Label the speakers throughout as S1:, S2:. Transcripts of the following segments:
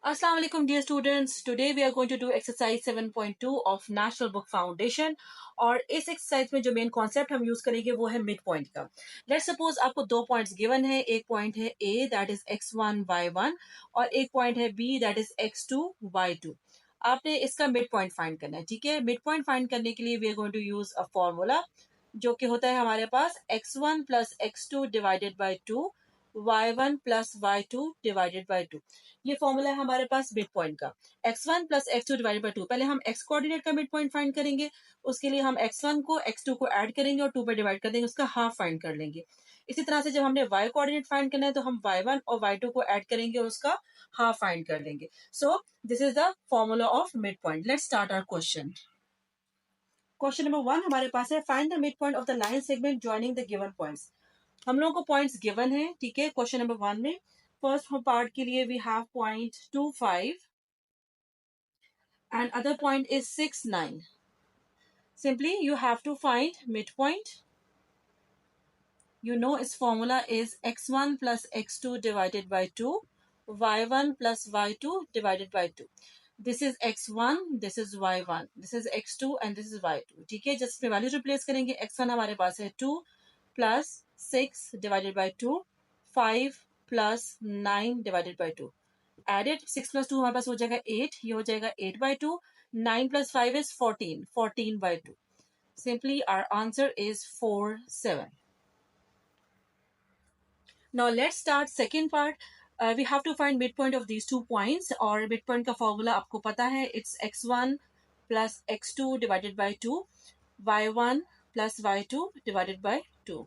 S1: Assalamu alaikum dear students. Today we are going to do exercise 7.2 of National Book Foundation. और इस exercise में जो main concept हम use करेंगे वो है मिड पॉइंट का. लेट्स सपोज आपको दो पॉइंट्स गिवन है. एक पॉइंट है A that is x1 y1 और एक पॉइंट है B that is x2 y2. आपने इसका मिड पॉइंट फाइंड करना है. ठीक है, मिड पॉइंट फाइंड करने के लिए we are going to use a formula जो कि होता है हमारे पास x1 plus x2 divided by 2 y1 plus y2 divided by 2. ये फॉर्मूला है हमारे पास मिड पॉइंट का. x1 plus x2 divided by 2. पहले हम x कोऑर्डिनेट का मिड पॉइंट फाइंड करेंगे. उसके लिए हम x1 को x2 को ऐड करेंगे और 2 पे डिवाइड कर देंगे, उसका हाफ फाइंड कर लेंगे. इसी तरह से जब हमने y कोऑर्डिनेट फाइंड करना है तो हम y1 और y2 को ऐड करेंगे और उसका हाफ फाइंड कर लेंगे. So this is the formula of mid point. Let's start our question. Question number 1 हमारे पास है find the mid point of the line segment joining the given points. हम लोगों को पॉइंट्स गिवन है. ठीक है, क्वेश्चन नंबर 1 में फर्स्ट पार्ट के लिए we have point 25 and other point is 6 9. Simply you have to find midpoint. You know its formula is x1 plus x2 divided by 2 y1 plus y2 divided by 2. This is x1, this is y1, this is x2 and this is y2. ठीक है, just value replace करेंगे. x1 हमारे पास है 2 plus 6 divided by 2 5 plus 9 divided by 2. Added 6 plus 2 हमारे पास हो जाएगा 8. ये हो जाएगा 8 by 2. 9 plus 5 is 14. 14 by 2. Simply our answer is 4 7. Now let's start second part. We have to find midpoint of these 2 points. और midpoint का formula आपको पता है. It's x1 plus x2 divided by 2 y1 plus y2 divided by 2.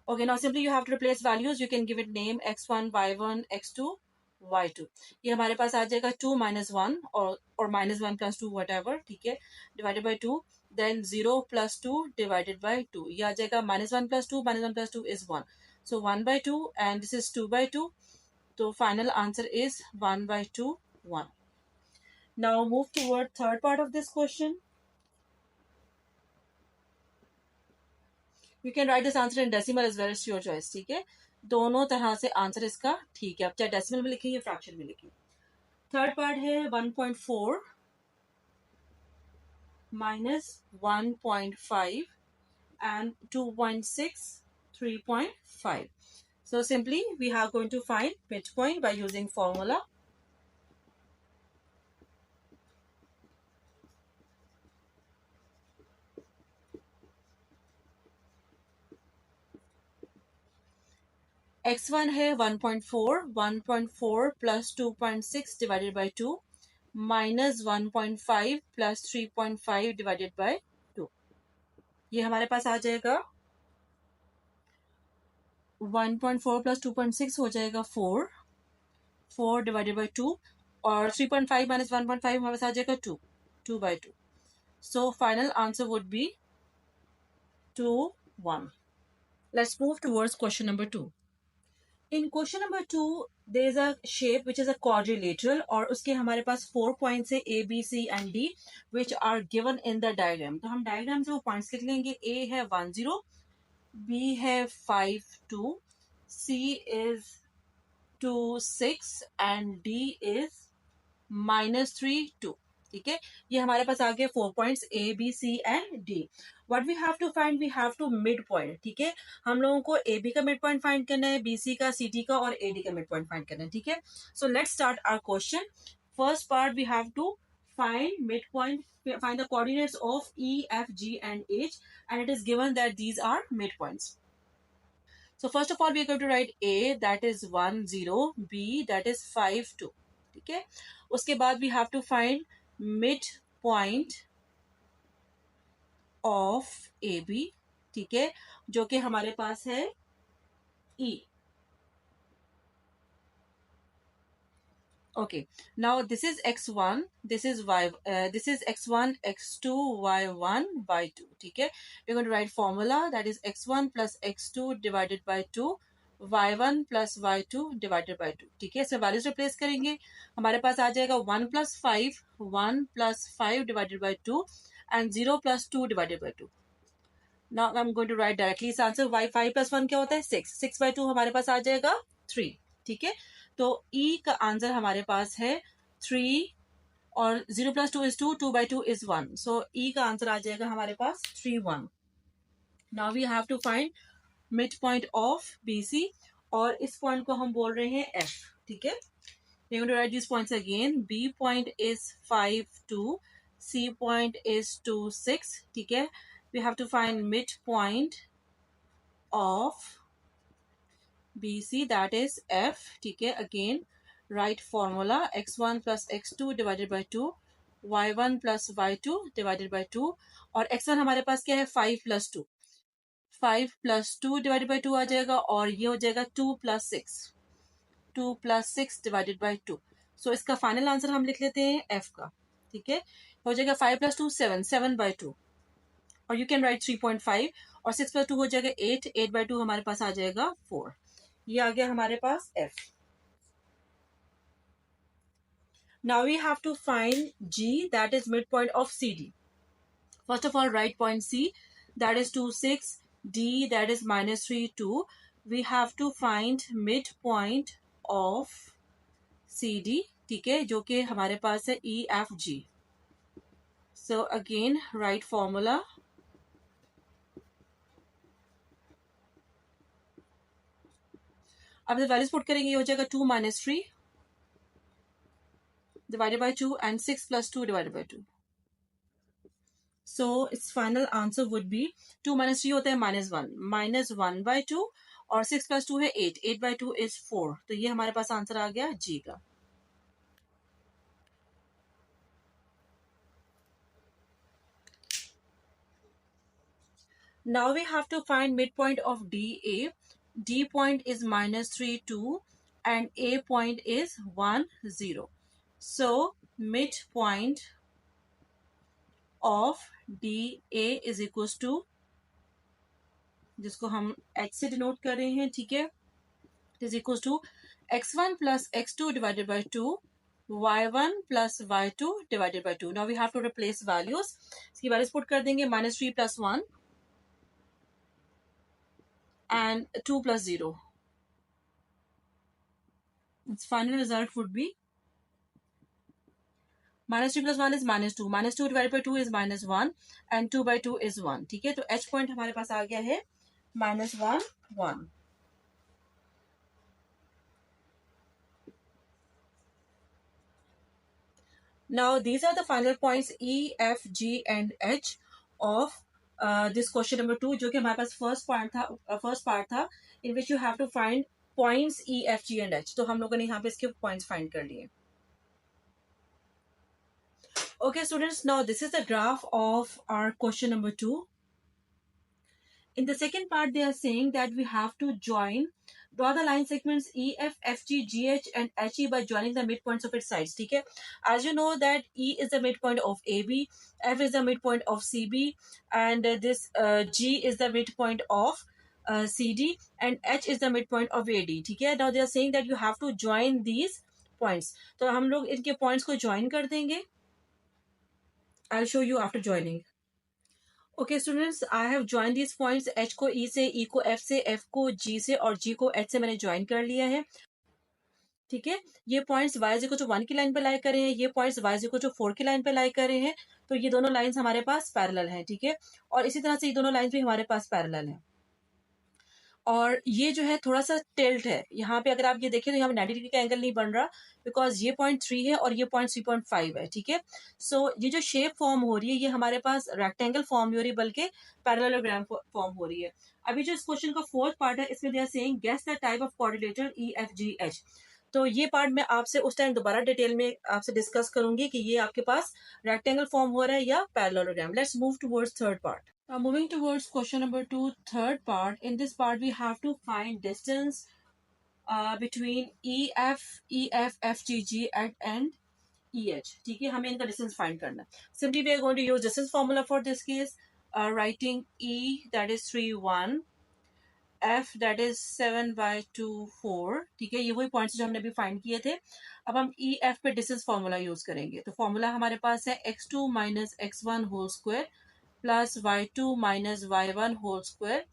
S1: Okay, now simply you have to replace values. You can give it name x1 y1 x2 y2. ये हमारे पास आ जाएगा 2 minus 1 और minus 1 plus 2 whatever. ठीक है, divided by 2. Then 0 plus 2 divided by 2. ये आ जाएगा minus 1 plus 2 minus 1 plus 2 is 1. So 1 by 2 and this is 2 by 2. So final answer is 1 by 2 1. Now move toward third part of this question. You can write this answer in decimal as well, it's your choice. ठीक है, दोनों तरह से answer इसका ठीक है. आप चाहे डेसिमल में लिखें या फ्रैक्शन में लिखें. थर्ड पार्ट है 1.4 minus 1.5 and 2.6 3.5. So simply we are going to find midpoint by using formula. x1 है 1.4. 1.4 plus 2.6 divided by 2 minus 1.5 plus 3.5 divided by 2. ये हमारे पास आ जाएगा 1.4 plus 2.6 हो जाएगा 4. 4 divided by 2 और 3.5 minus 1.5 हमारे पास आ जाएगा 2. 2 by 2. So final answer would be 2 1. Let's move towards question number 2. In question number 2 there is a shape which is a quadrilateral और उसके हमारे पास 4 points है A, B, C and D which are given in the diagram. तो हम diagram से वो points लिख लेंगे. A है 1 0, B है 5 2, C is 2 6 and D is -3 2. ठीक है, ये हमारे पास आ गए 4 points A, B, C and D. What we have to find? We have to mid point. ठीक है, हम लोगों को AB का मिड पॉइंट फाइंड करना है, BC का, CD का और AD का मिड पॉइंट फाइंड करना है. ठीक है, so let's start our question. First part we have to find midpoint, find the coordinates of E, F, G and H and it is given that these are midpoints. So first of all we are going to write A that is 1 0, B that is 5 2. ठीक है, उसके बाद we have to find mid point of A B. ठीक है, जो कि हमारे पास है E. Okay, now this is x1, this is y, this is x1 x2 y1 y2. ठीक है, we're going to write formula that is x1 plus x2 divided by 2 y1 plus y2 divided by 2. ठीक है, so values replace करेंगे. हमारे पास आ जाएगा 1 plus 5 1 plus 5 divided by 2 and 0 plus 2 divided by 2. Now I'm going to write directly this answer. y 5 plus 1 क्या होता है 6. 6 by 2 हमारे पास आ जाएगा 3. ठीक है, तो E का आंसर हमारे पास है 3 और 0 + 2 is 2, 2/2 is 1, सो E का आंसर आ जाएगा हमारे पास 3, 1। Now we have to find mid point of BC, और इस पॉइंट को हम बोल रहे हैं F, ठीक है। We're going to write these points again. B point is 5, 2. C point is 2, 6. ठीक है, we have to find midpoint of BC, that is F. ठीक है, again write formula x1 plus x2 divided by 2, y1 plus y2 divided by 2, और x1 हमारे पास क्या है 5 plus 2, 5 plus 2 divided by 2 आ जाएगा, और ये हो जाएगा 2 plus 6, 2 plus 6 divided by 2। सो इसका फाइनल आंसर हम लिख लेते हैं F का, ठीक है, हो जाएगा 5 plus 2 7, 7/2, और यू कैन राइट 3.5, और 6 plus 2 हो जाएगा 8, 8/2 हमारे पास आ जाएगा 4। ये आ गया हमारे पास F। Now we have to find G, that is mid point of CD। First of all write point C, that is 2, 6, D that is -3, 2। We have to find mid point of CD, ठीक है, जो कि हमारे पास है EFG। So again write formula, अब values put करेंगे, ये हो जाएगा 2 - 3 divided by 2 and 6 plus 2 divided by 2। So its final answer would be 2 - 3 होता है -1, -1/2, और 6 plus 2 है 8, 8/2 is 4। तो ये हमारे पास आंसर आ गया G का। Now we have to find midpoint of DA. D point is -3, 2, and A point is 1, 0। So midpoint of DA is equals to, जिसको हम H से डिनोट कर रहे हैं, ठीक है, is equals to x1 plus x2 divided by 2, y1 plus y2 divided by 2। Now we have to replace values। इसकी values put कर देंगे, -3 plus 1 and 2 plus 0। Its final result would be -3 plus 1 is -2, -2 divided by 2 is -1, and 2/2 is 1। ठीक है, तो H point हमारे पास आ गया है -1, 1। Now these are the final points E, F, G and H of this question number 2, जो कि हमारे पास first point था, फर्स्ट पार्ट था, in which you have to find points E, F, G and H। तो हम लोगों ने यहाँ पे इसके points find कर लिए। Okay students, now this is the graph of our question number 2। In the second part, they are saying that we have to draw the line segments EF, FG, GH, and HE by joining the midpoints of its sides. ठीक है, as you know that E is the midpoint of AB, F is the midpoint of CB, and this G is the midpoint of CD, and H is the midpoint of AD। ठीक है, now they are saying that you have to join these points। तो हम लोग इनके points को join कर देंगे। I'll show you after joining। Okay students, I have join this points, H को ई से, ई को एफ से, एफ को जी से, और जी को एच से मैंने ज्वाइन कर लिया है। ठीक है, ये points y is equal to 1 की लाइन पे लाई कर रहे हैं, ये points y is equal to 4 की लाइन पे लाई कर रहे हैं। तो ये दोनों लाइंस हमारे पास पैरेलल हैं, ठीक है, और इसी तरह से ये दोनों लाइंस भी हमारे पास पैरेलल हैं। और ये जो है थोड़ा सा टिल्ट है, यहाँ पे अगर आप ये देखें तो यहाँ पे 90 डिग्री का एंगल नहीं बन रहा, बिकॉज ये पॉइंट 3 है और ये पॉइंट 3.5 है। ठीक है, सो ये जो शेप फॉर्म हो रही है, ये हमारे पास रेक्टेंगल फॉर्म नहीं हो रही, बल्कि पैरेललोग्राम फॉर्म हो रही है। अभी जो इस क्वेश्चन का फोर्थ पार्ट है, इसमें they are saying guess the type of coordinator EFGH। तो ये पार्ट मैं आपसे उस टाइम दोबारा डिटेल में आपसे डिस्कस करूंगी कि ये आपके पास रेक्टेंगल फॉर्म हो रहा है या parallelogram. Let's move towards third part. Now moving towards question number 2, third part. In this part, we have to find distance between EF, FG, and EH। ठीक है, हमें इनका डिस्टेंस फाइंड करना है। Simply we are going to use distance formula for this case, writing E that is 3, 1, F that is 7/2, 4। ठीक है, ये वही पॉइंट्स जो हमने अभी फाइंड किए थे। अब हम EF पे डिस्टेंस फॉर्मूला यूज करेंगे। तो फॉर्मूला हमारे पास है x2 - x1 whole square plus y2 - y1 whole square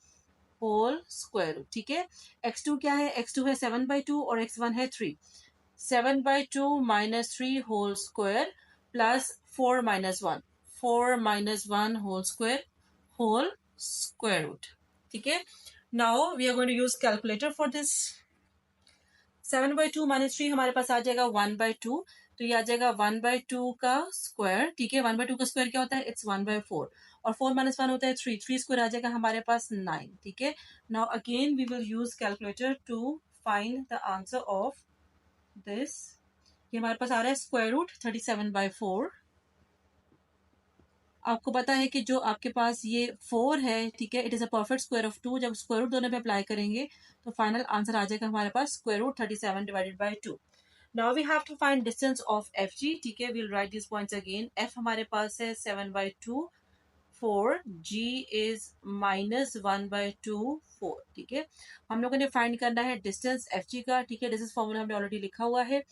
S1: whole square root, ठीक है। x2 क्या है, x2 है 7/2 और x1 है 3। 7/2 minus 3 whole square plus 4 minus 1, 4 minus 1 whole square root, ठीक है। Now we are going to use calculator for this. 7/2 minus 3 हमारे पास आ जाएगा 1/2, तो ये आ जाएगा 1/2 का स्क्वायर, ठीक है। 1/2 का स्क्वायर क्या होता है, इट्स 1/4, और 4 माइनस 1 होता है 3, 3 स्क्वायर आ जाएगा हमारे पास 9, ठीक है। Now again we will use calculator to find the answer of this. ये हमारे पास आ रहा है स्क्वायर रूट 37/4। आपको पता है कि जो आपके पास ये 4 है, ठीक है, it is a perfect square of 2। जब स्क्वायर रूट दोनों पे अप्लाई करेंगे तो फाइनल आंसर आ जाएगा हमारे पास square root 37/2। Now we have to find distance of F G, ठीक है। We'll write this points again. F हमारे पास है 7/2 4, जी इज -1/2 4, ठीक है। हम लोगों ने फाइंड करना है डिस्टेंस एफ जी का, ठीक है। डिस्टेंस फॉर्मूला हमने ऑलरेडी लिखा हुआ है।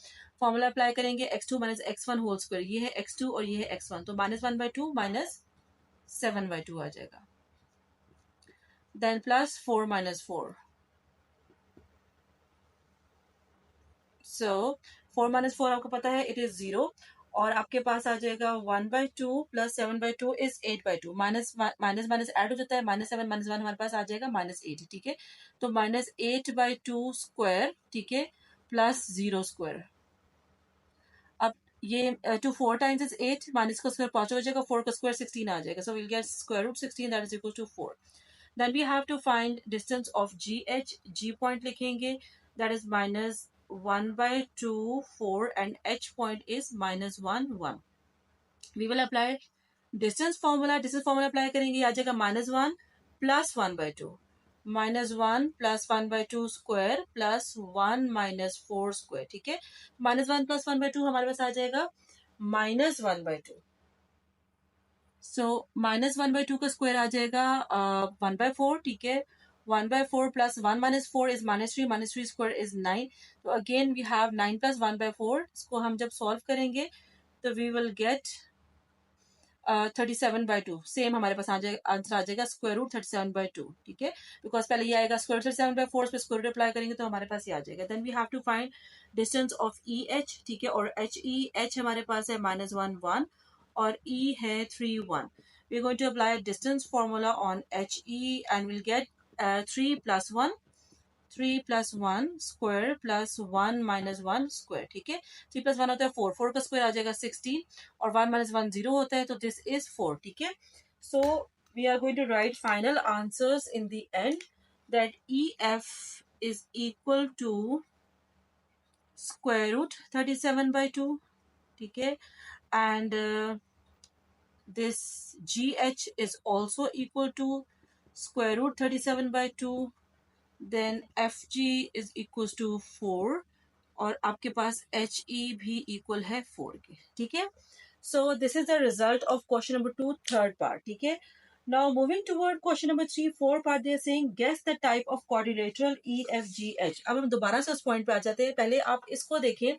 S1: फॉर्मूला अप्लाई करेंगे x2 minus x1 whole square, ये है x2 और ये है x1, तो -1/2 माइनस 7/2 आ जाएगा, देन प्लस 4 माइनस 4, सो 4 माइनस 4 आपको पता है इट इज 0, और आपके पास आ जाएगा 1/2 plus 7/2 is 8/2, minus minus minus add हो जाता है, -7 -1 हमारे पास आ जाएगा -8, ठीक है। तो -8/2 स्क्वायर, ठीक है, प्लस 0 स्क्वायर। अब ये 2 4 टाइम्स इज 8, माइनस का स्क्वायर 5 हो जाएगा, 4 का स्क्वायर 16 आ जाएगा, so will get square root 16 that is equal to 4। Then we have to find distance of GH. G point लिखेंगे, that is -1/2 4 and H point is -1 1. We will apply distance formula. Distance formula apply करेंगे, आ जाएगा -1 plus 1/2, -1 plus 1/2 square plus 1 minus 4 square, ठीक है। -1 plus 1/2 हमारे पास आ जाएगा -1/2, सो -1/2 का square आ जाएगा 1/4, ठीक है। 1/4 plus 1 minus 4 is -3, -3 square is 9, तो अगेन वी हैव 9 प्लस 1/4। इसको हम जब सॉल्व करेंगे तो वी विल गेट 37/2, सेम हमारे पास आंसर आ जाएगा स्क्वायर रूट 37/2, ठीक है। बिकॉज पहले ये आएगा स्क्वायर 37/4 पे स्क्वायर रूट अप्लाई करेंगे तो हमारे पास ये आ जाएगा। Then we have to find distance of E H, ठीक है, और एच ई। एच हमारे पास है -1 1 और ई है 3 1। We are going to apply distance formula on H E and will get 3 + 1, 3 + 1 square plus 1 minus 1 square, ठीक है। 3 + 1 होता है 4, 4 का स्क्वायर आ जाएगा 16, और 1 माइनस 1 0 होता है, तो दिस इज 4, ठीक है। So we are going to write final answers in the end, that E F is equal to square root 37/2, ठीक है, and this GH is also equal to square root 37/2, then FG is equals to 4, और आपके पास HE भी equal है 4 के, ठीक है। So this is the result of question number 2 third part, ठीक है। Now moving toward question number 3 four part, they are saying guess the type of quadrilateral EFGH। अब हम दोबारा से उस पॉइंट पे आ जाते हैं, पहले आप इसको देखें।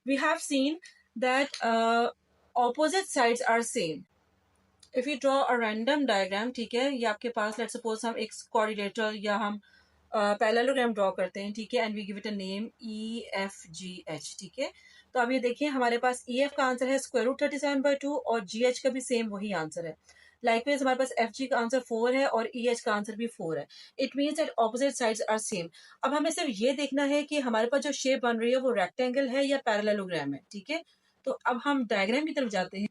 S1: We have seen that opposite sides are same. If you draw a random diagram, ठीक है, ये आपके पास लेट्स सपोज हम एक कोऑर्डिनेटर या हम पैरेललोग्राम ड्रॉ करते हैं, ठीक है, and we give it a name EFGH, ठीक है। तो अब ये देखिए हमारे पास EF का आंसर है स्क्वायर रूट 37/2 और GH का भी सेम वही आंसर है। लाइकवाइज हमारे पास FG का आंसर 4 है और EH का आंसर भी 4 है। It means that opposite sides are same. अब हमें सिर्फ ये देखना है कि हमारे पास जो शेप बन रही है वो रेक्टेंगल है या पैरेललोग्राम है, ठीक है। तो अब हम डायग्राम की तरफ जाते हैं।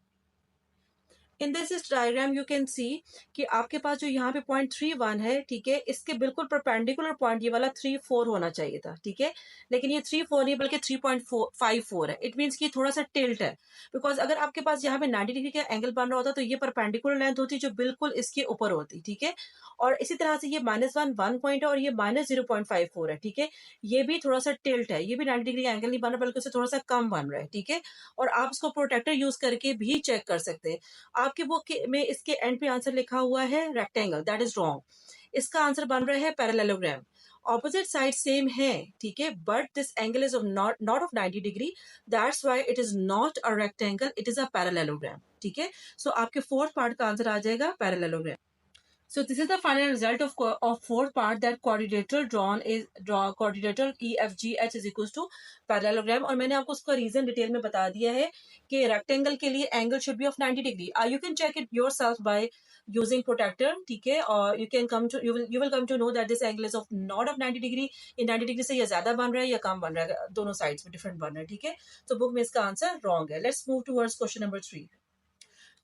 S1: In this diagram you can see कि आपके पास जो यहाँ पे पॉइंट 3 1 है, ठीक है, इसके बिल्कुल परपेंडिकुलर पॉइंट ये वाला 3 4 होना चाहिए था, ठीक है, लेकिन ये 3 4 नहीं बल्कि 3.54 है। इट मीन्स कि थोड़ा सा टिल्ट है, बिकॉज अगर आपके पास यहाँ पे 90 डिग्री का एंगल बन रहा होता तो ये परपेंडिकुलर लेंथ होती जो बिल्कुल इसके ऊपर होती, ठीक है। और इसी तरह से ये -1 1 पॉइंट है और ये -0.54 है, ठीक है। ये भी थोड़ा सा टिल्ट है, ये भी 90 डिग्री एंगल नहीं बन रहा बल्कि उससे थोड़ा सा कम बन रहा है, ठीक है। और आप इसको प्रोटेक्टर यूज करके भी चेक कर सकते हैं। आपके बुक में इसके एंड पे आंसर लिखा हुआ है रेक्टेंगल, दैट इज रॉन्ग। इसका आंसर बन रहा है पैरेललोग्राम। ऑपोजिट साइड सेम है, ठीक है, but this angle is of not of 90 degree, that's why it is not a rectangle, it is a parallelogram, ठीक है। सो आपके फोर्थ पार्ट का आंसर आ जाएगा parallelogram. So this is the final result of fourth part, that quadrilateral quadrilateral EFGH is equals to parallelogram. और मैंने आपको उसका रीजन डिटेल में बता दिया है कि रेक्टेंगल के लिए angle should be of 90 degree. You can check it yourself by using protractor, ठीक है, और you will come to know that this angle is of not of 90 degree. ये 90 डिग्री से या ज्यादा बन रहा है या कम बन रहा है, दोनों साइड्स में डिफरेंट बन रहा है, ठीक है. तो बुक में इसका आंसर रॉन्ग है. Let's move towards question number 3.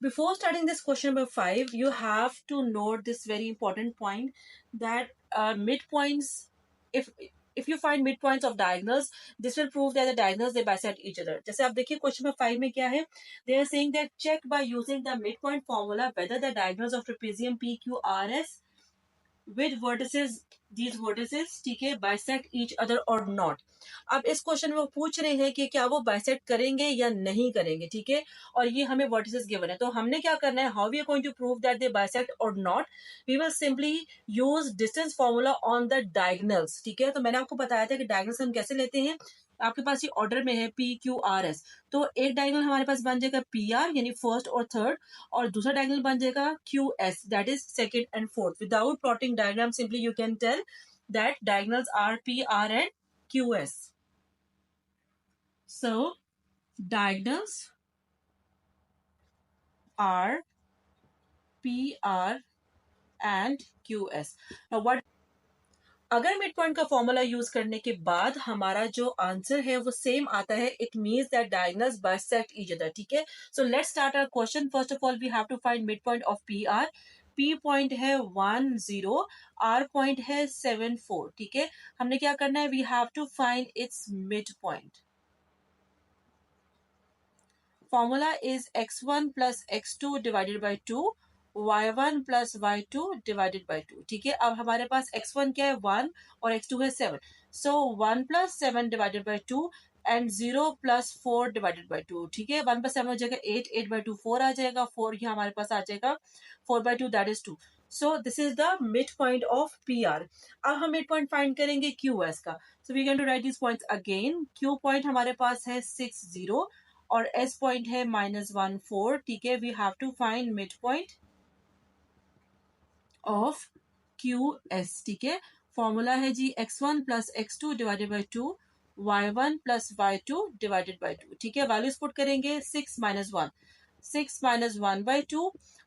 S1: Before starting this question number 5, you have to note this very important point, that midpoints, if you find midpoints of diagonals, this will prove that the diagonals they bisect each other. जैसे आप देखिए question number 5 में क्या है, they are saying that check by using the midpoint formula whether the diagonals of trapezium PQRS with vertices, these vertices, ठीक है, bisect each other or not. अब इस क्वेश्चन में वो पूछ रहे हैं कि क्या वो बाइसेक्ट करेंगे या नहीं करेंगे, ठीक है, और ये हमें वर्टिसेस गिवन है. तो हमने क्या करना है, how we are going to prove that they bisect और not. We will simply use distance formula on the diagonals, ठीक है. तो मैंने आपको बताया था कि डायगोनल्स हम कैसे लेते हैं. आपके पास ये ऑर्डर में है PQRS, तो एक डायगोनल हमारे पास बन जाएगा PR यानी फर्स्ट और थर्ड, और दूसरा डायगोनल बन जाएगा QS, that is second and fourth. Without plotting diagram, simply you can tell that diagonals are PR and QS. So diagonals are PR and QS. Now what, अगर mid point का formula use करने के बाद हमारा जो answer है वो same आता है, it means that diagonals bisect each other, ठीक है. So let's start our question. First of all we have to find mid point of PR. P point है 1 0, R पॉइंट है 7 4, ठीक है. हमने क्या करना है, we have to find its mid point. Formula is x1 plus x2 divided by 2, y1 plus y2 divided by 2, ठीक है. अब हमारे पास x1 क्या है 1 और x2 है 7, सो 1 plus 7 divided by 2 and 0 plus 4 divided by 2, ठीक है. 1 plus 7 हो जाएगा 8, 8 by 2 4 आ जाएगा, 4 ये हमारे पास आ जाएगा, 4 by 2 that is 2. So this is the mid point of PR. अब हम मिड पॉइंट फाइंड करेंगे QS का. So we can to write this points again. Q point हमारे पास है 6 0 और S पॉइंट है -1 4, ठीक है. We have to find mid point of QS, ठीक है. फॉर्मूला है जी x1 plus x2 divided by 2, y1 plus y2 divided by 2, ठीक है. वैल्यूज पुट करेंगे, 6 minus 1, 6 minus 1 by 2,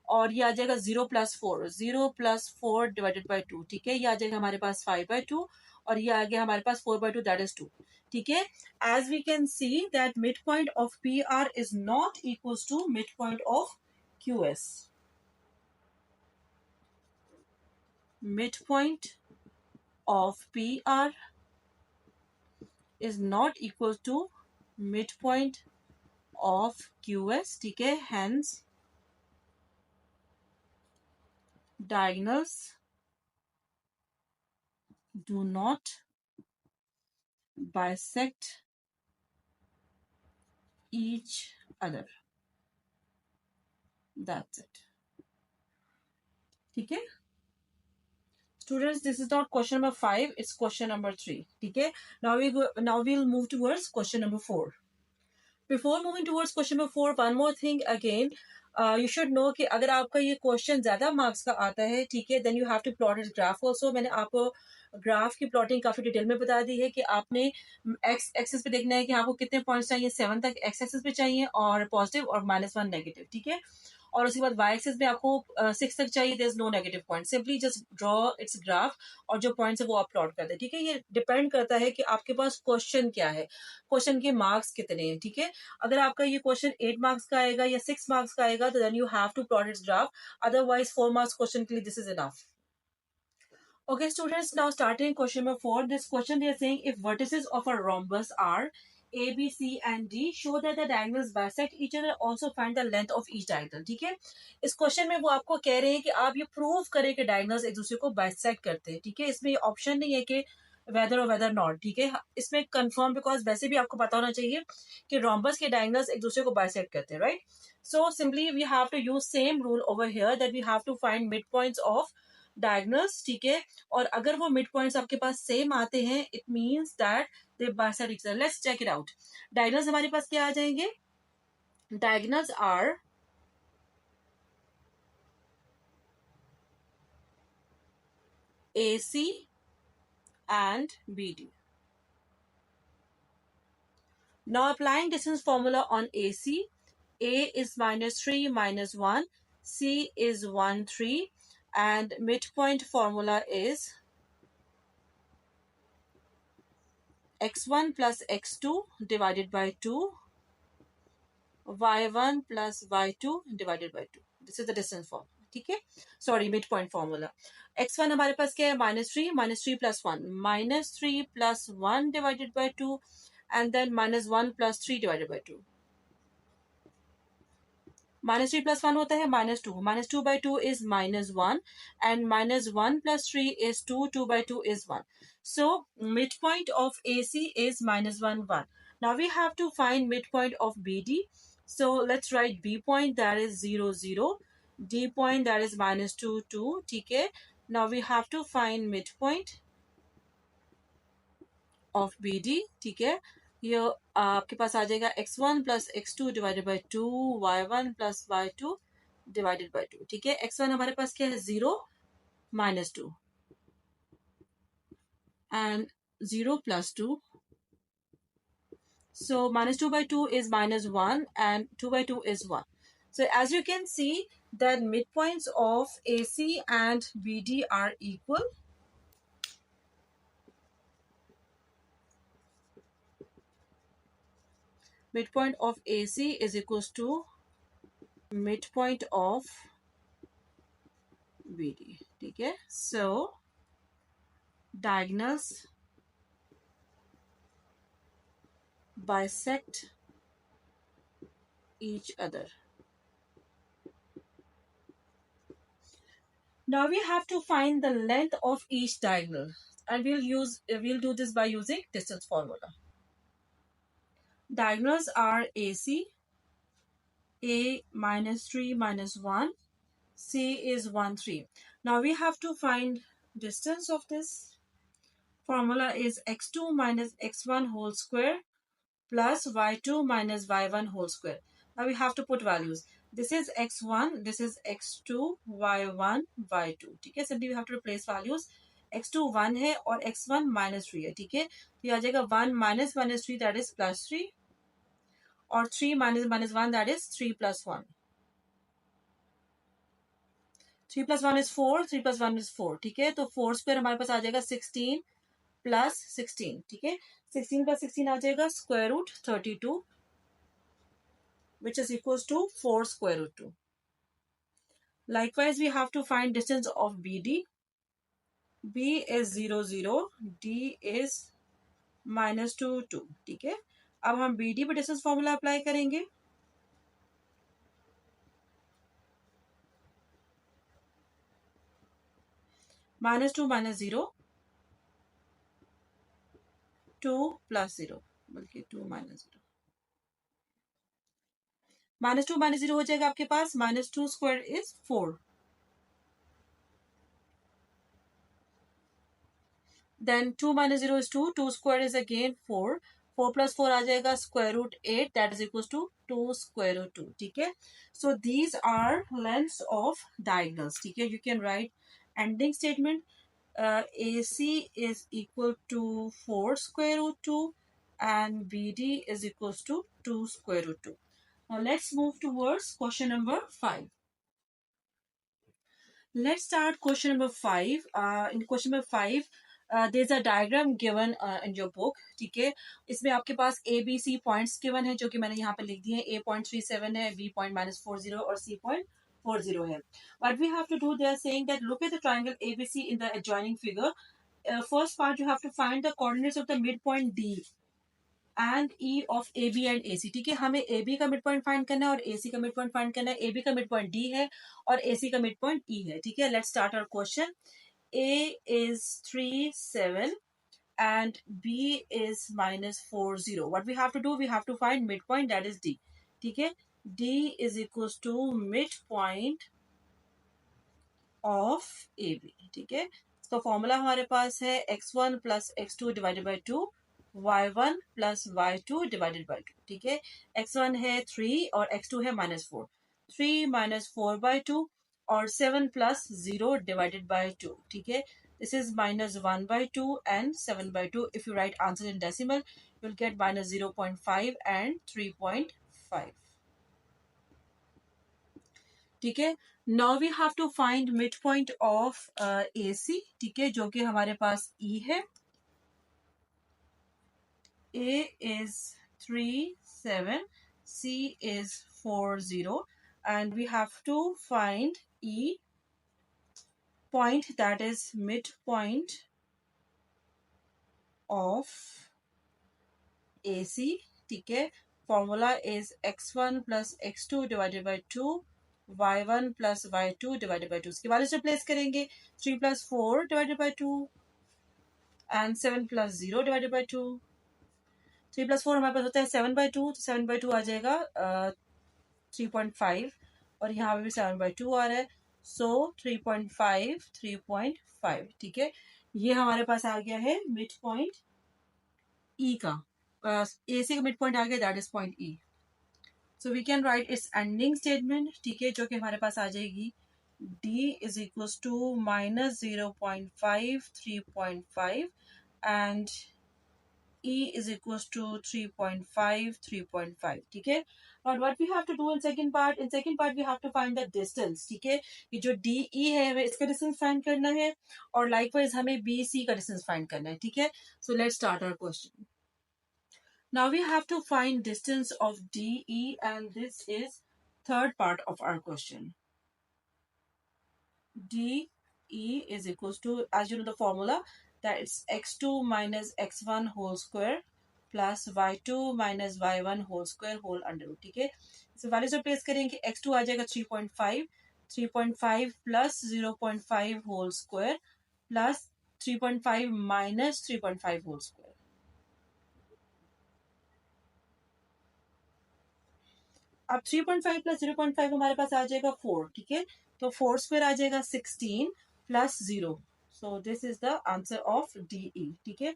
S1: और ये आ जाएगा 0 plus 4, 0 plus 4 divided by 2, ठीक है. ये आ जाएगा हमारे पास 5 by 2, और ये आ गया हमारे पास 4 by 2 that is 2, ठीक है. As we can see that midpoint of PR is not equals to midpoint of QS. Midpoint of PR is not equal to midpoint of QS, ठीक है. Hence diagonals do not bisect each other. That's it, ठीक है. Students, this is not question number 5, it's question number 3, ठीक है. Now we'll move towards question number 4. Before moving towards question number 4, one more thing again, you should know कि अगर आपका ये question ज्यादा marks का आता है, ठीक है, then you have to plot its graph also. मैंने आपको ग्राफ की प्लॉटिंग काफी डिटेल में बता दी है कि आपने एक्स एक्सिस पे देखना है कि आपको कितने पॉइंट्स चाहिए, 7 तक एक्स एक्सिस पे चाहिए और पॉजिटिव और -1 नेगेटिव, ठीक है. और उसके बाद वाई एक्सिस में आपको 6 तक चाहिए, there is no negative point. Simply just draw its graph और जो पॉइंट्स है वो आप प्लॉट कर दे, ठीक है. ये डिपेंड करता है कि आपके पास क्वेश्चन क्या है, क्वेश्चन के मार्क्स कितने हैं, ठीक है. अगर आपका ये क्वेश्चन 8 मार्क्स का आएगा या 6 मार्क्स का आएगा तो then you have to plot its graph, otherwise 4 marks question के लिए this is enough. Okay, students, now starting question number 4. This question they are saying if vertices of a rhombus are A, B, C and D, show that the diagonals bisect each other. Also find the length of each diagonal. ठीक है. इस question में वो आपको कह रहे हैं कि आप ये प्रूव करें कि डायगोनल्स एक दूसरे को बाइसेक्ट करते हैं, ठीक है. इसमें ऑप्शन नहीं है कि वेदर और वेदर नॉट, ठीक है. इसमें कंफर्म, बिकॉज वैसे भी आपको पता होना चाहिए कि रोम्बस के डायगोनल्स एक दूसरे को बाइसेक्ट करते हैं, right. So simply we have to use same rule over here that we have to find mid points of diagonals, ठीक है. और अगर वो मिड पॉइंट्स आपके पास सेम आते हैं, it means that they bisect each other. Let's check it out. Diagonals हमारे पास क्या आ जाएंगे, diagonals are AC and BD. Now applying distance formula on AC, A is -3 -1, C is 1 3, and midpoint formula is x1 plus x2 divided by 2, y1 plus y2 divided by 2. This is the distance formula. ठीक है, sorry mid formula. x1 हमारे पास क्या है, -3 plus 1, -3 plus 1 divided by 2, and then -1 plus 3 divided by 2. -3 plus 1 होता है -2. -2 by 2 is -1, and -1 plus 3 is 2. 2 by 2 is 1. So midpoint of AC is -1 1. Now we have to find midpoint of BD. So let's write B point, that is 0 0. D point, that is -2 2. ठीक है. Now we have to find midpoint of BD. ठीक है. ये आपके पास आ जाएगा x1 plus x2 divided by 2, y1 plus y2 divided by 2. ठीक है. x1 हमारे पास क्या है, 0 -2, and 0 plus 2. So -2 by 2 is -1, and 2 by 2 is 1. So as you can see that midpoints of AC and BD are equal. Midpoint of AC is equals to midpoint of BD. ठीक है. So diagonals bisect each other. Now we have to find the length of each diagonal, and we'll do this by using distance formula. Diagonals are AC, A -3 -1, C is 1 3. Now we have to find distance of this. Formula is x2 minus x1 whole square plus y2 minus y1 whole square. Now we have to put values. This is x1, this is x2, y1, y2. ठीक है, simply we have to replace values. x2 1 है और x1 -3 है. ठीक है, तो ये आ जाएगा 1 minus -3, that is +3, और 3 minus -1, that is 3 plus 1. 3 plus 1 is 4, 3 plus 1 is 4. ठीक है, तो 4 square हमारे पास आ जाएगा 16 plus 16. ठीक है, 16 plus 16 आ जाएगा square root 32, which is equals to 4 square root 2. Likewise, we have to find distance of BD. B is 0 0, D is -2 2. ठीक है, अब हम BD पे डिस्टेंस फॉर्मूला अप्लाई करेंगे. -2 -0, 2 plus 0, बल्कि 2 -0. -2 -0 हो जाएगा आपके पास, -2 square is 4. Then 2 minus 0 is 2. 2 square is again 4. 4 plus 4 आ जाएगा square root 8. That is equals to 2 square root 2. ठीक है. So these are lengths of diagonals. ठीक है. You can write ending statement. AC is equal to 4 square root 2 and BD is equals to 2 square root 2. Now let's move towards question number 5. Let's start question number 5. In question number 5, there's a diagram given in your book. ठीक है, इसमें आपके पास ABC points given है, जो कि मैंने यहाँ पे लिख दिए हैं. A point 37 है, B point -40 और C point 40 है. What we have to do, they are saying that look at the triangle ABC in the adjoining figure. First part, you have to find the coordinates of the midpoint D and E of AB and AC. ठीक है, हमें AB का mid point find करना है और AC का mid point find करना है. AB का मिड पॉइंट D है और AC का मिड पॉइंट E है. ठीक है, let's start our question. A is 3 7 and B is -4 0. What we have to do, we have to find midpoint, that is D. ठीक है, D is equals to midpoint of AB. ठीक है, इसका formula हमारे पास है x1 plus x2 divided by 2, y1 plus y2 divided by 2. ठीक है, x1 है 3 और x2 है -4. 3 -4 by 2 और 7 plus 0 divided by 2. ठीक है, This is minus 1 by 2 and 7 by 2. If you write answer in decimal, you'll get minus 0.5 and 3.5. ठीक है. Now we have to find midpoint of AC. ठीक है, जो कि हमारे पास E है. A is 3, 7, C is 4, 0, and we have to find E point, that is midpoint of AC. ठीक है. Formula is x1 plus x2 divided by 2, y1 plus y2 divided by 2. इसके बाद इसे रिप्लेस करेंगे. 3 plus 4 divided by 2 and 7 plus 0 divided by 2. 3 plus 4 हमारे पास होता है 7 by 2, तो 7 by 2 आ जाएगा 3.5, और यहाँ पे भी 7 by 2 आ रहा है. सो 3.5, 3.5. ठीक है, ये हमारे पास आ गया है मिड पॉइंट ई का. AC का मिड पॉइंट आ गया, that is point E. So we can write its ending statement. ठीक है, जो कि हमारे पास आ जाएगी D is equals to minus 0.5, 3.5, and E is equals to 3.5, 3.5. ठीक है. और what we have to do in second part? In second part we have to find the distance. ठीक है, ये जो DE है हमें इसका डिस्टेंस फाइंड करना है, और लाइकवाइज हमें BC का डिस्टेंस फाइंड करना है. ठीक है, so let's start our question. Now we have to find distance of DE, and this is third part of our question. DE is equals to, as you know the formula, that it's x2 minus x1 whole square plus y2 minus y1 whole square whole under root. ठीक है, इस value से place करेंगे. x2 आ जाएगा 3.5, 3.5 plus 0.5 whole square plus 3.5 minus 3.5 whole square. अब 3.5 plus 0.5 हमारे पास आ जाएगा 4. ठीक है, तो 4 स्क्वायर आ जाएगा 16 plus 0. So this is the answer of DE. ठीक है,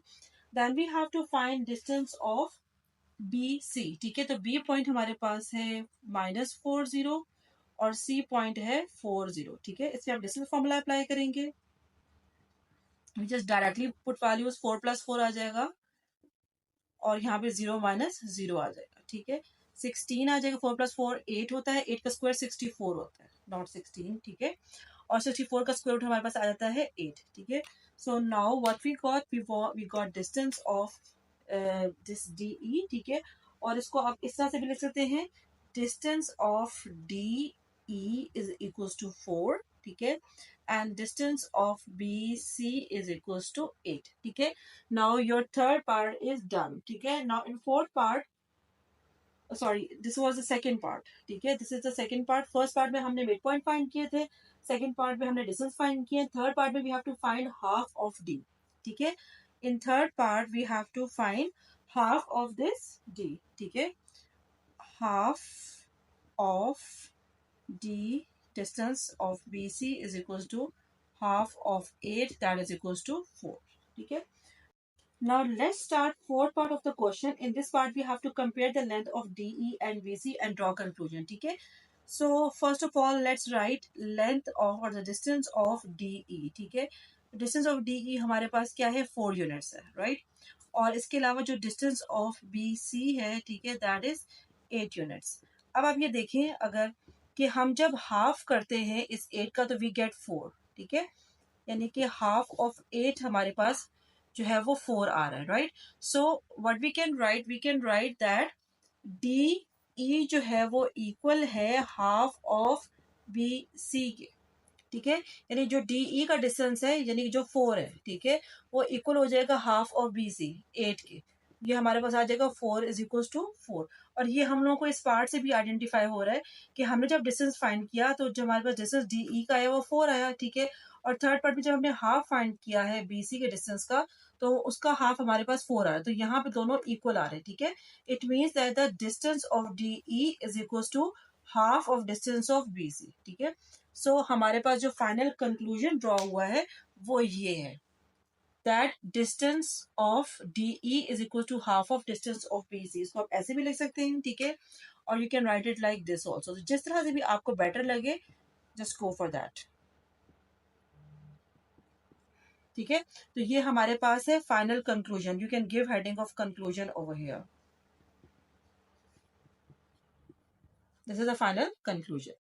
S1: then we have to find distance of BC. ठीक है, तो B पॉइंट हमारे पास है -40 और C पॉइंट है 40. ठीक है, इसमें आप डिस्टेंस फॉर्मूला अप्लाई करेंगे. Just directly put values 4 plus 4 आ जाएगा, और यहाँ पे 0 माइनस 0 आ जाएगा. ठीक है, 16 आ जाएगा. 4 प्लस 4 8 होता है. 8 का स्क्वायर 64 होता है, नॉट 16. ठीक है, और 64 का स्क्वायर रूट हमारे पास आ जाता है 8. ठीक है, so now what we got distance of this DE. ठीक है, और इसको आप इस तरह से भी लिख सकते हैं, distance of DE is equals to 4. ठीक है, and distance of BC is equals to 8. ठीक है, now your third part is done. ठीक है, now in fourth part, sorry, this was the second part. ठीक है, this is the second part. first part में हमने mid point find किए थे, second part में हमने distance find किए, third part में we have to find half of D. ठीक है, in third part we have to find half of this D. ठीक है, half of D distance of BC is equals to half of 8, that is equals to 4. ठीक है, now let's start fourth part of the question. In this part we have to compare the length of DE and BC and draw conclusion. ठीक है, so first of all let's write length of or the distance of DE. ठीक है, distance of DE हमारे पास क्या है, 4 units है, right? और इसके अलावा जो distance of BC है, ठीक है, that is 8 units. अब आप ये देखें, अगर कि हम जब हाफ करते हैं इस 8 का, तो वी गेट 4. ठीक है, यानी कि हाफ ऑफ 8 हमारे पास जो है वो 4 आ रहा है, right? So what we can write that DE जो है वो इक्वल है हाफ ऑफ BC के. ठीक है, यानी जो DE का डिस्टेंस है, यानी कि जो 4 है, ठीक है, वो इक्वल हो जाएगा हाफ ऑफ BC 8 के. ये हमारे पास आ जाएगा 4 इज इक्वल टू 4. और ये हम लोगों को इस पार्ट से भी आइडेंटिफाई हो रहा है कि हमने जब डिस्टेंस फाइंड किया, तो जो हमारे पास डिस्टेंस DE का है वो 4 आया. ठीक है, और थर्ड पार्ट में जब हमने हाफ फाइंड किया है BC के डिस्टेंस का, तो उसका हाफ हमारे पास 4 आ रहा है. तो यहाँ पे दोनों इक्वल आ रहे हैं. ठीक है, it means that the distance of DE is equal to half of distance of BC. ठीक है, सो हमारे पास जो फाइनल कंक्लूजन ड्रॉ हुआ है वो ये है, that distance of DE is equal to half of distance of BC. इसको आप ऐसे भी लिख सकते हैं. ठीक है, और you can write it like this also. तो जिस तरह से भी आपको बेटर लगे, just go for that. ठीक है, तो ये हमारे पास है final conclusion. You can give heading of conclusion over here. This is the final conclusion.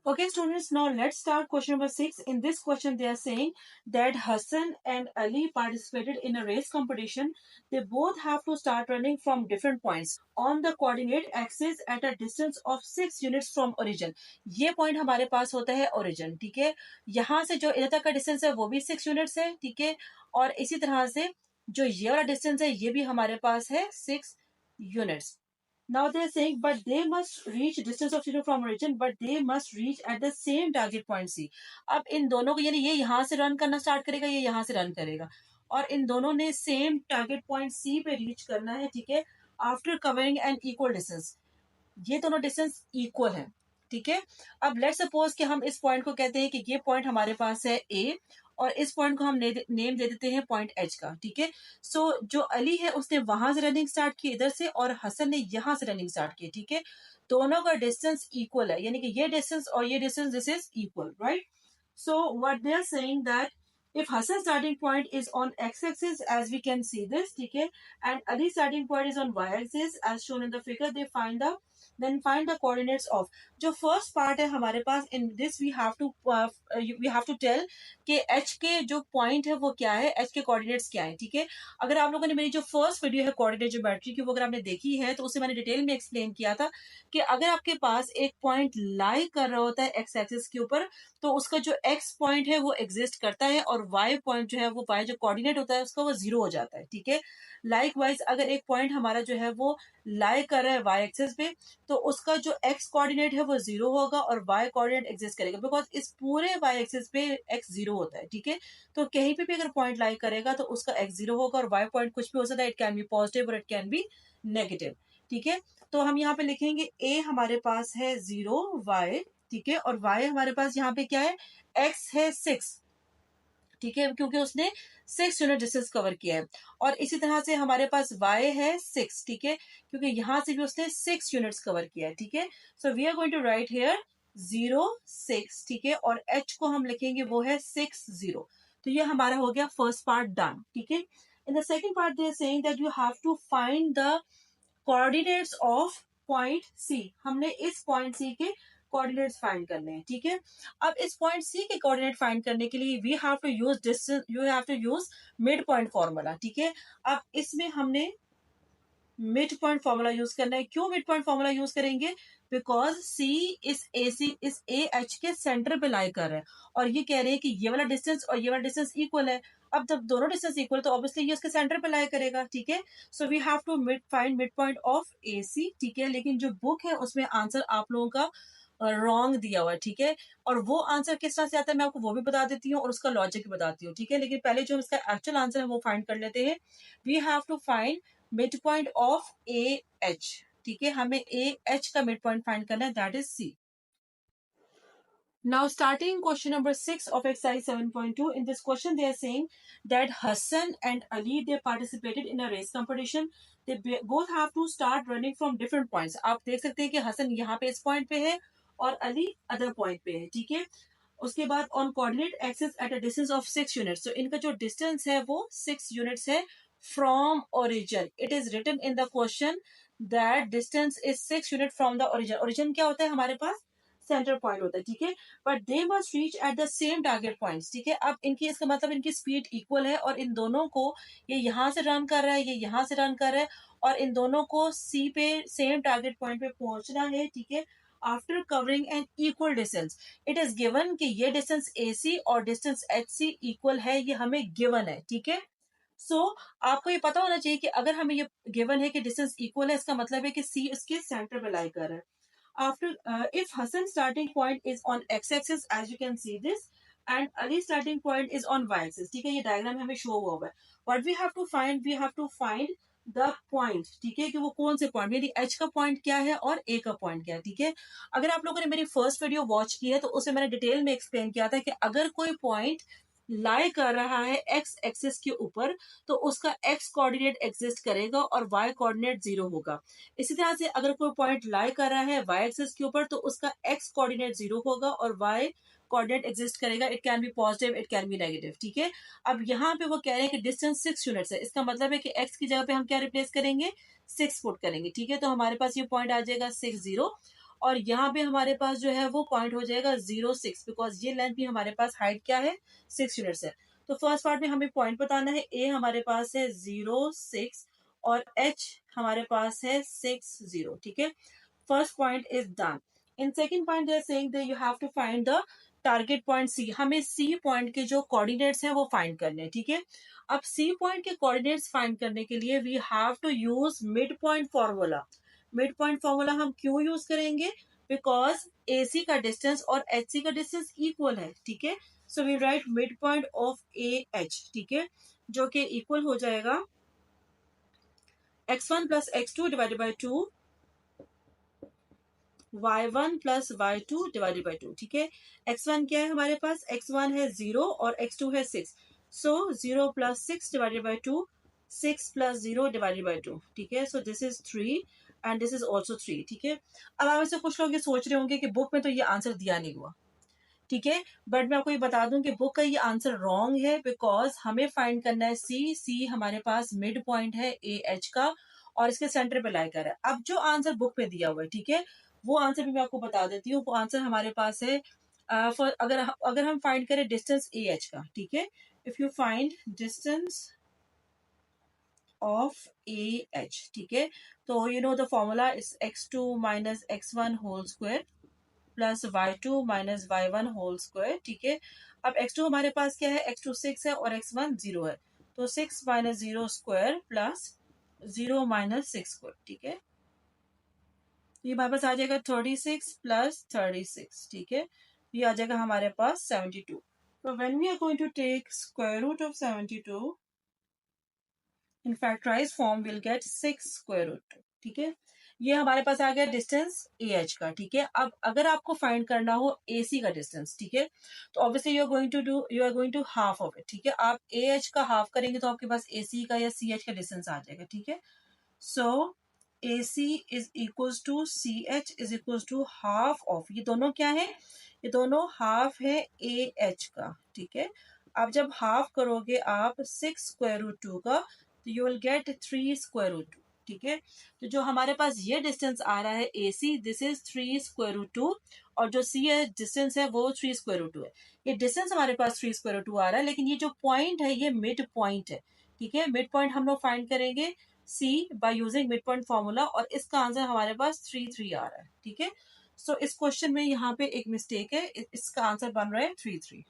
S1: Okay, students, now let's start question number 6. In this question, they are saying that Hassan and Ali participated in a race competition. They both have to start running from different points on the coordinate axis at a distance of 6 units from origin. ये point हमारे पास होता है origin, ठीक है. यहाँ से जो इधर तक का distance है वो भी 6 units है, ठीक है. और इसी तरह से जो ये वाला distance है ये भी हमारे पास है 6 units. Now they are saying, but they must reach distance of 0 from origin, but they must reach at the same target point C. अब इन दोनों को यानी ये यहाँ से रन करना स्टार्ट करेगा, ये यहाँ से रन करेगा, और इन दोनों ने सेम टारगेट पॉइंट सी पे रीच करना है, ठीक है, after covering an equal distance. ये दोनों डिस्टेंस इक्वल है, ठीक है. अब लेट सपोज कि हम इस पॉइंट को कहते हैं कि ये पॉइंट हमारे पास है ए, और इस पॉइंट को हम नेम दे देते हैं पॉइंट एच का, ठीक है. सो जो अली है उसने वहां से रनिंग स्टार्ट की इधर से, और हसन ने यहां से रनिंग स्टार्ट की, ठीक है. दोनों का डिस्टेंस इक्वल है, यानी कि ये डिस्टेंस और ये distance, this is equal, right. So what they are saying that if Hassan's starting point is on x-axis, as we can see this, ठीक है, and Ali's starting point is on y-axis as shown in the figure, they find the coordinates of. जो first part है हमारे पास, in this we have to tell कि h के जो point है वो क्या है, h के coordinates क्या है, ठीक है. अगर आप लोगों ने मेरी जो फर्स्ट वीडियो है कोऑर्डिनेट ज्योमेट्री की वो अगर आपने देखी है तो उसे मैंने डिटेल में एक्सप्लेन किया था कि अगर आपके पास एक पॉइंट लाई कर रहा होता है एक्स एक्सिस के ऊपर, तो उसका जो एक्स पॉइंट है वो एग्जिस्ट करता है, और वाई पॉइंट जो है वो वाई जो कोऑर्डिनेट होता है उसका वो जीरो हो जाता है, ठीक है. लाइक वाइज अगर एक पॉइंट हमारा जो है वो लाई कर रहा है वाई एक्सिस पे, तो उसका जो एक्स कोऑर्डिनेट है वो जीरो होगा और वाई कोऑर्डिनेट एग्जिस्ट करेगा, बिकॉज इस पूरे वाई एक्सिस पे एक्स जीरो होता है, ठीक है. तो कहीं पे भी अगर पॉइंट लाई करेगा तो उसका एक्स जीरो होगा, और वाई पॉइंट कुछ भी हो सकता है, इट कैन बी पॉजिटिव और इट कैन बी नेगेटिव, ठीक है. तो हम यहाँ पे लिखेंगे ए हमारे पास है 0 वाई, ठीक है, और वाई हमारे पास यहाँ पे क्या है, एक्स है 6, ठीक है, क्योंकि उसने 6 यूनिट डिस्टेंस कवर किया है. और इसी तरह से हमारे पास y है 6, ठीक है, क्योंकि यहां से भी उसने 6 यूनिट्स कवर किया है, ठीक है. So we are going to write here 0 6, ठीक है, और h को हम लिखेंगे वो है 6 0. तो ये हमारा हो गया फर्स्ट पार्ट डन, ठीक है. In the second part they are saying that you have to find the coordinates of point C. हमने इस पॉइंट सी के कोऑर्डिनेट्स फाइंड करने हैं, ठीक है. अब इस पॉइंट सी के कोऑर्डिनेट फाइंड करने के लिए we have to use distance, you have to use mid point formula, ठीक है. अब इसमें हमने मिड पॉइंट फॉर्मूला यूज करना है. क्यों मिड पॉइंट फॉर्मूला यूज करेंगे, बिकॉज सी इस ए एच के सेंटर पे लाई कर रहा है, और ये कह रहे हैं कि ये वाला डिस्टेंस और ये वाला डिस्टेंस इक्वल है. अब जब दोनों डिस्टेंस इक्वल तो ऑब्वियसली ये उसके सेंटर पे लाई करेगा, ठीक है. So we have to find mid point of A C, ठीक है. लेकिन जो बुक है उसमें आंसर आप लोगों का रॉन्ग दिया हुआ है, ठीक है. और वो आंसर किस तरह से आता है मैं आपको वो भी बता देती हूँ और उसका लॉजिक भी बताती हूँ, ठीक है. लेकिन पहले जो इसका एक्चुअल आंसर है वो फाइंड कर लेते हैं. We have to find mid point of A H, ठीक है. हमें ए एच का मिड पॉइंट फाइंड करना है, that is C. Now starting question number 6 of exercise 7.2. In this question they are saying that Hassan and Ali, they participated in a race competition. They both have to start running from different points. आप देख सकते हैं कि हसन यहाँ पे इस point पे है और अली अदर पॉइंट पे है, ठीक है. उसके बाद on coordinate axis at a distance of 6 units. तो इनका जो डिस्टेंस है वो 6 यूनिट्स है from origin. It is written in the question that distance is 6 unit from the origin. Origin क्या होता है हमारे पास, सेंटर पॉइंट होता है, ठीक है. But they must reach at the same target points, ठीक है. अब इनकी इसका मतलब इनकी स्पीड इक्वल है, और इन दोनों को ये यहाँ से रन कर रहा है, ये यहाँ से रन कर रहा है, और इन दोनों को सी पे सेम टारगेट पॉइंट पे पहुंचना है, ठीक है, after covering an equal distance. It is given कि ये डिस्टेंस ए सी और डिस्टेंस एच सी इक्वल है, ये हमें गिवन है, ठीक है. सो आपको ये पता होना चाहिए कि अगर हमें ये गिवन है कि डिस्टेंस इक्वल है, इसका मतलब है कि सी इसके सेंटर पे लाई कर रहा है. After if Hassan's starting point is on x-axis, as you can see this, and Ali's starting point is on y-axis, ठीक है, ये डायग्राम हमें शो हुआ हुआ है. What we have to find, we have to find the point, ठीक है, कि वो कौन से पॉइंट, मेरी h का पॉइंट क्या है और a का पॉइंट क्या है, ठीक है. अगर आप लोगों ने मेरी फर्स्ट वीडियो वॉच की है तो उसे मैंने डिटेल में एक्सप्लेन किया था कि अगर कोई पॉइंट लाई कर रहा है एक्स एक्सिस के ऊपर तो उसका एक्स कोऑर्डिनेट एग्जिस्ट करेगा और वाई कोऑर्डिनेट जीरो होगा. इसी तरह से अगर कोई पॉइंट लाई कर रहा है वाई एक्सिस के ऊपर तो उसका एक्स कोऑर्डिनेट जीरो होगा और वाई कोऑर्डिनेट एग्जिस्ट करेगा, it can be positive, it can be negative, ठीक है। अब यहाँ पे वो कह रहे हैं कि डिस्टेंस 6 यूनिट्स है, इसका मतलब है कि x की जगह पे हम क्या रिप्लेस करेंगे, 6 पुट करेंगे, ठीक है। तो हमारे पास ये पॉइंट आ जाएगा 6 0, और यहाँ पे हमारे पास जो है वो पॉइंट हो जाएगा 0 6, बिकॉज ये लेंथ भी हमारे पास हाइट क्या है, 6 यूनिट्स है। तो फर्स्ट पार्ट में हमें पॉइंट बताना है, ए हमारे पास है 0 6 और एच हमारे पास है 6 0, ठीक है। First point is done. In second point they are saying that you have to find the target point C. हमें सी पॉइंट के जो कोऑर्डिनेट्स हैं वो फाइंड करने हैं, ठीक है। अब सी पॉइंट के कोऑर्डिनेट्स फाइंड करने के लिए we have to use mid point formula. Mid point formula हम क्यों यूज करेंगे, बिकॉज ए सी का डिस्टेंस और एच सी का डिस्टेंस इक्वल है, ठीक है। So we write mid point of A H, ठीक है, जो कि इक्वल हो जाएगा x1 plus x2 divided by 2, y1 plus y2 divided by 2, ठीक है। x1 क्या है हमारे पास, x1 है 0 और x2 है 6, सो 0 plus 6 divided by 2, 6 plus 0 divided by 2, ठीक है। So this is 3 and this is also 3, ठीक है। अब आप ऐसे कुछ लोग ये सोच रहे होंगे कि बुक में तो ये आंसर दिया नहीं हुआ, ठीक है, बट मैं आपको ये बता दूं कि बुक का ये आंसर रॉन्ग है, बिकॉज हमें फाइंड करना है सी। सी हमारे पास मिड पॉइंट है ए एच का और इसके सेंटर पे लाई कर है। अब जो आंसर बुक पे दिया हुआ है, ठीक है, वो आंसर भी मैं आपको बता देती हूँ। वो आंसर हमारे पास है अगर हम फाइंड करें डिस्टेंस ए एच का, ठीक है, if you find distance of A H, ठीक है, तो you know the formula is x2 minus x1 whole square plus y2 minus y1 whole square, ठीक है। अब x2 हमारे पास क्या है, x2 6 है और x1 0 है, तो 6 minus 0 square plus 0 minus 6 square, ठीक है। ये हमारे पास आ जाएगा 36 प्लस 36, ठीक है। ये आ जाएगा हमारे पास 72। तो when we are going to take square root of 72 in factorise form will get 6 square root, ठीक है। ये हमारे पास आ गया डिस्टेंस ए एच का, ठीक है। अब अगर आपको फाइंड करना हो ए सी का डिस्टेंस, ठीक है, तो obviously you are going to half of it, ठीक है। आप ए एच का हाफ करेंगे तो आपके पास ए सी का या सी एच का डिस्टेंस आ जाएगा, ठीक है। So A C is equals to C H is equals to half of, ये दोनों क्या है, ये दोनों हाफ है ए एच का, ठीक है। अब जब हाफ करोगे आप 6 स्क्वायर रूट 2 का, तो you will get 3 square root 2, ठीक है। तो जो हमारे पास ये डिस्टेंस आ रहा है ए सी, दिस इज 3 स्क्वायर रूट 2, और जो सी है डिस्टेंस है वो 3 स्क्वायर रूट 2 है। ये डिस्टेंस हमारे पास 3 स्क्वायर रूट 2 आ रहा है, लेकिन ये जो पॉइंट है ये मिड पॉइंट है, ठीक है। मिड पॉइंट हम लोग फाइंड करेंगे C by using mid point formula, और इसका आंसर हमारे पास 3 3 आ रहा है, ठीक है। सो इस क्वेश्चन में यहाँ पे एक मिस्टेक है, इसका आंसर बन रहा है 3 3।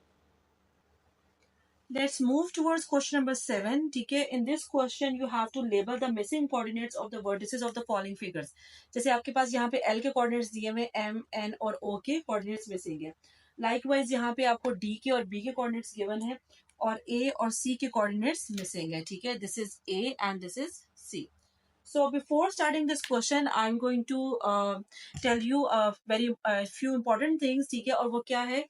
S1: Let's move towards question number 7. ठीक है, in this question you have to label the missing coordinates of the vertices of the following figures. जैसे आपके पास यहाँ पे L के coordinates दिए हुए, M, N और O के coordinates missing है। Likewise यहाँ पे आपको D के और B के coordinates given है, और A और C के coordinates missing है, ठीक है। This is A and this is C. So before starting this question, I'm going to tell you a very few important things, ठीक है। और वो क्या है,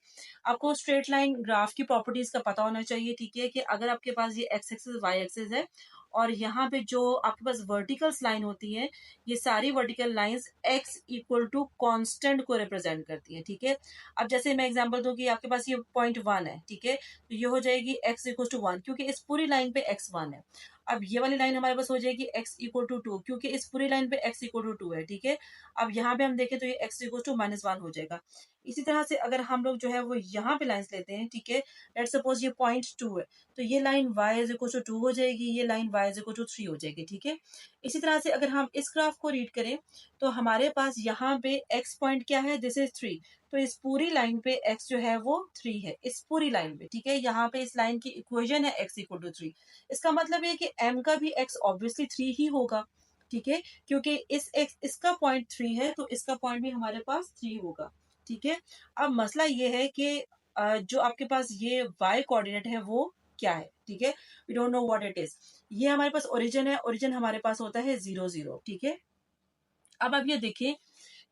S1: आपको स्ट्रेट लाइन ग्राफ की प्रॉपर्टीज का पता होना चाहिए, ठीक है, कि अगर आपके पास ये एक्स एक्सिस वाई एक्सिस है और यहाँ पे जो आपके पास वर्टिकल्स लाइन होती है, ये सारी vertical lines X equal to constant को रिप्रेजेंट करती है, ठीक है। अब जैसे मैं एग्जांपल दूं कि आपके पास ये पॉइंट 1 है, ठीक है, तो ये हो जाएगी एक्स इक्वल टू 1, क्योंकि इस पूरी लाइन पे एक्स 1 है। अब ये वाली लाइन हमारे पास हो जाएगी x इक्वल टू 2, क्योंकि इस पूरी लाइन पे x इक्वल टू 2 है, ठीक है। अब यहाँ पे हम देखें तो ये x इक्वल टू -1 हो जाएगा। इसी तरह से अगर हम लोग जो है वो यहाँ पे लाइंस लेते हैं, ठीक है, लेट्स सपोज ये पॉइंट 2 है, तो ये line y is equal to 2 हो जाएगी, ये line y is equal to 3 हो जाएगी, ठीक है। इसी तरह से अगर हम इस ग्राफ को रीड करें, तो हमारे पास यहाँ पे x पॉइंट क्या है, दिस इज 3, तो इस पूरी लाइन पे x जो है वो 3 है, इस पूरी लाइन पे, ठीक है। यहाँ पे इस लाइन की इक्वेशन है x इक्वल टू 3, इसका मतलब है कि m का भी x ऑब्वियसली 3 ही होगा, ठीक है, क्योंकि इस x इसका पॉइंट 3 है, तो इसका पॉइंट भी हमारे पास 3 होगा, ठीक है। अब मसला ये है कि जो आपके पास ये y कोऑर्डिनेट है वो क्या है, ठीक है, we don't know what it is. ये हमारे पास ओरिजिन है, ओरिजिन हमारे पास होता है 0 0, ठीक है। अब आप ये देखिए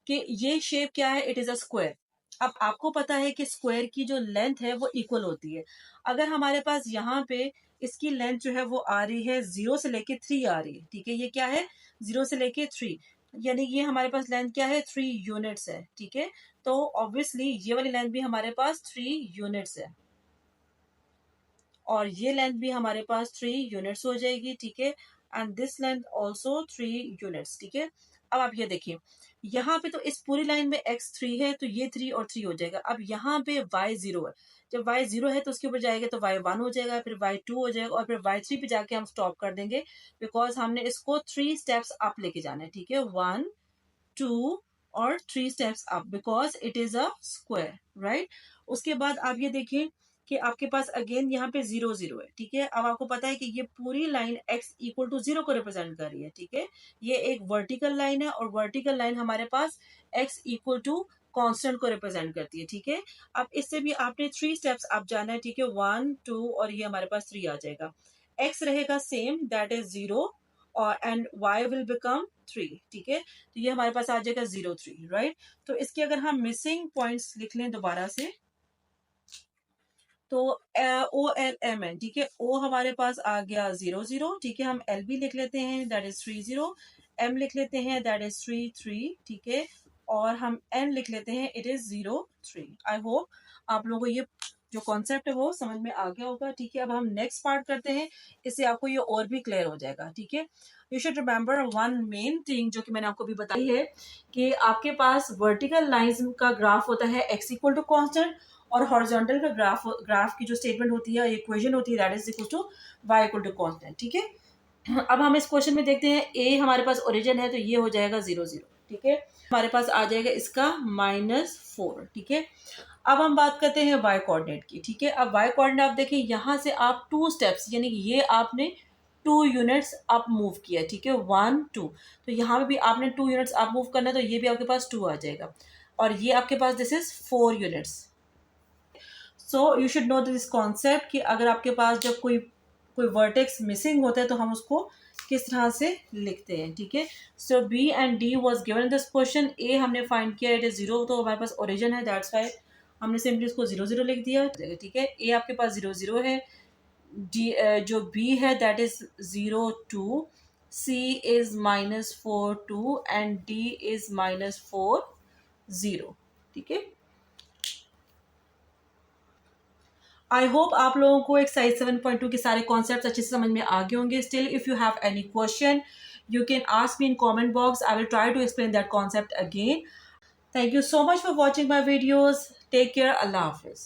S1: कि ये शेप क्या है, इट इज अ स्क्वायर। अब आपको पता है कि स्क्वायर की जो लेंथ है वो इक्वल होती है। अगर हमारे पास यहाँ पे इसकी लेंथ जो है वो आ रही है 0 से लेके 3 आ रही है, ठीक है, ये क्या है, 0 से लेके 3, यानी ये हमारे पास लेंथ क्या है, 3 यूनिट्स है, ठीक है। तो ऑब्वियसली ये वाली लेंथ भी हमारे पास 3 यूनिट्स है, और ये लेंथ भी हमारे पास 3 यूनिट्स हो जाएगी, ठीक है। And this length also 3 units, ठीक है। अब आप ये देखिए, यहाँ पे तो इस पूरी लाइन में x3 है, तो ये 3 और 3 हो जाएगा। अब यहाँ पे y0 है, जब y0 है तो उसके ऊपर जाएगा तो y1 हो जाएगा, फिर y2 हो जाएगा, और फिर y3 पे जाके हम स्टॉप कर देंगे, बिकॉज हमने इसको 3 स्टेप्स अप लेके जाना है, ठीक है। 1 2 और 3 steps up, because it is a square, right. उसके बाद आप ये देखिए कि आपके पास अगेन यहाँ पे 0 0 है, ठीक है। अब आपको पता है कि ये पूरी लाइन x इक्वल टू 0 को रिप्रेजेंट कर रही है, ठीक है। ये एक वर्टिकल लाइन है, और वर्टिकल लाइन हमारे पास x इक्वल टू कांस्टेंट को रिप्रेजेंट करती है, ठीक है। अब इससे भी आपने 3 स्टेप्स अप जाना है, ठीक है। 1 2 और ये हमारे पास 3 आ जाएगा। x रहेगा सेम, दैट इज 0, और एंड y विल बिकम 3, ठीक है। तो ये हमारे पास आ जाएगा 0 3, राइट। तो इसके अगर हम मिसिंग पॉइंट्स लिख लें दोबारा से, तो ओ एल एम एन, ठीक है। ओ हमारे पास आ गया 0 0, ठीक है। हम एल बी लिख लेते हैं, दैट इज 3 0। एम लिख लेते हैं, दैट इज 3 3, ठीक है। और हम एन लिख लेते हैं, इट इज 0 3। आई होप आप लोगों को ये जो कॉन्सेप्ट है वो समझ में आ गया होगा, ठीक है। अब हम नेक्स्ट पार्ट करते हैं, इससे आपको ये और भी क्लियर हो जाएगा, ठीक है। You should remember one main thing जो कि मैंने आपको भी बताई है, कि आपके पास वर्टिकल लाइंस का ग्राफ होता है x इक्वल टू कॉन्स्टेंट, और हॉरिजॉन्टल का ग्राफ की जो स्टेटमेंट होती है, इक्वेशन होती है, that is equal to y equal to constant, ठीक है। अब हम इस क्वेश्चन में देखते हैं, a हमारे पास ओरिजिन है, तो ये हो जाएगा 0 0, ठीक है। हमारे पास आ जाएगा इसका -4, ठीक है। अब हम बात करते हैं y कोऑर्डिनेट की, ठीक है। अब y कोऑर्डिनेट आप देखिए, यहाँ से आप 2 स्टेप्स, यानी कि ये आपने 2 यूनिट्स अप मूव किया, ठीक है। 1 2, तो यहाँ पे भी आपने 2 यूनिट्स अप मूव करना है, तो ये भी आपके पास 2 आ जाएगा, और ये आपके पास this is 4 units. So you should know this concept, कि अगर आपके पास जब कोई कोई वर्टेक्स मिसिंग होता है तो हम उसको किस तरह से लिखते हैं, ठीक है। So B and D was given in this question. A हमने फाइंड किया, इट इज 0, तो हमारे पास ओरिजिन है, दैट्स वाई हमने सिंपली उसको 0 0 लिख दिया, ठीक है। ए आपके पास 0 0 है, डी जो बी है that is 0 2, C is -4 2, and D is -4 0, ठीक है। आई होप आप लोगों को एक्सरसाइज 7.2 के सारे कॉन्सेप्ट्स अच्छे से समझ में आ गए होंगे। Still if you have any question, you can ask me in comment box. I will try to explain that concept again. Thank you so much for watching my videos. Take care. Allah Hafiz.